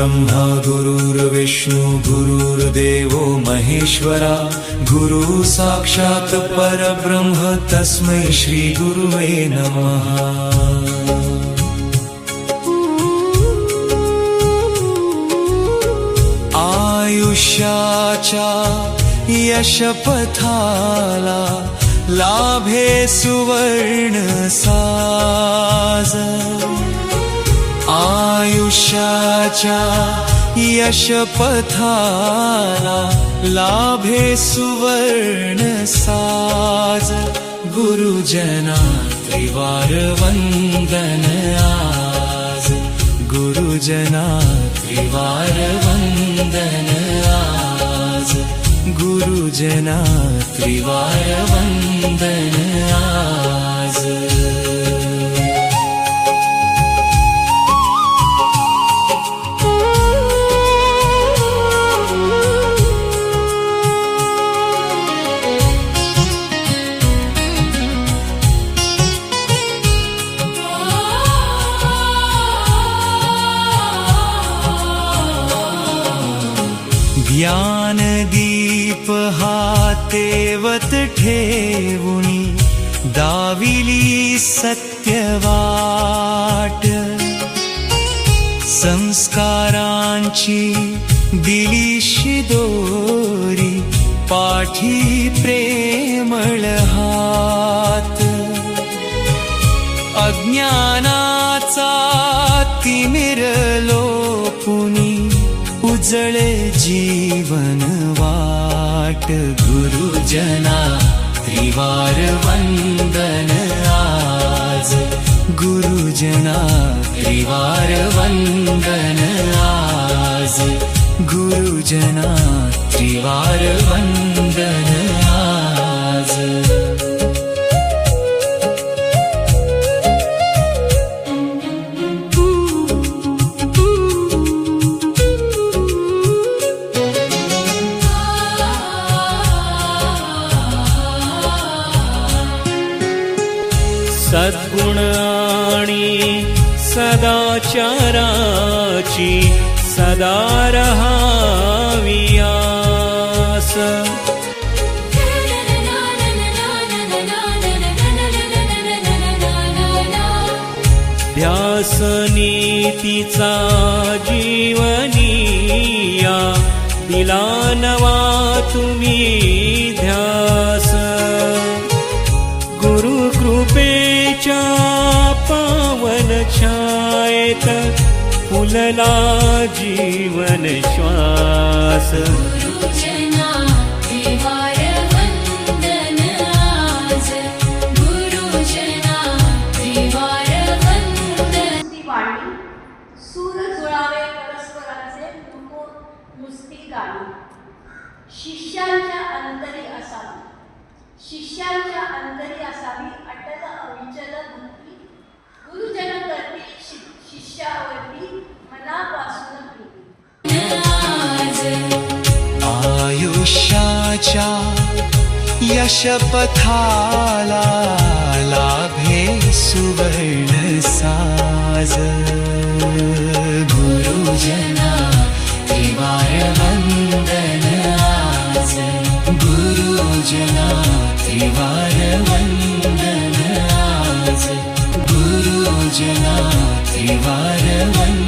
गुरुर्ब्रह्मा गुरुर्विष्णु गुरुर्देवो महेश्वरा गुरु साक्षात् परब्रह्म तस्मै श्री गुरुवे नमः। आयुष्याच्या यशपथाला लाभे सुवर्ण साज, आयुष्याच्या यशपथाला लाभे सुवर्ण साज, गुरुजना त्रिवार वंदन आज, गुरुजना त्रिवार वंदन आज, गुरुजना त्रिवार वंदन आज। ज्ञानदीप हातेवत ठेवुनी दाविली सत्यवाट, संस्कारांची दिलीशी दोरी पाठी प्रेमळ हात, अज्ञानाचा तिमिर लोपुनी उजळे जीवन वाट, गुरुजना त्रिवार वंदन आज, गुरुजना त्रिवार वंदन आज, गुरुजना त्रिवार वंदन आज। सद्गुण आणि सदाचाराची सदा रहावी आस, ध्यास नीतीचा जीवनिया दिला नवा तुम्ही ध्यास, गुरु कृपेच्या पावन छायेत फुलला जीवन श्वास, गुरुजना त्रिवार वंदन आज, गुरुजना त्रिवार वंदन। वाणी सूर जुळावे परस्परांचे नुसती गाणी, शिष्यांच्या अंतरी असावी, शिष्यांच्या अंतरी असावी अटल अविचल भक्ती, गुरुजन करतील शिष्यावरती मनापासून प्रीती। आयुष्याच्या यशपथाला लाभे सुवर्ण साज, गुरुजना त्रिवार वंदन आज, गुरुजना त्रिवार वंदन आज, गुरुजना त्रिवार वंदन।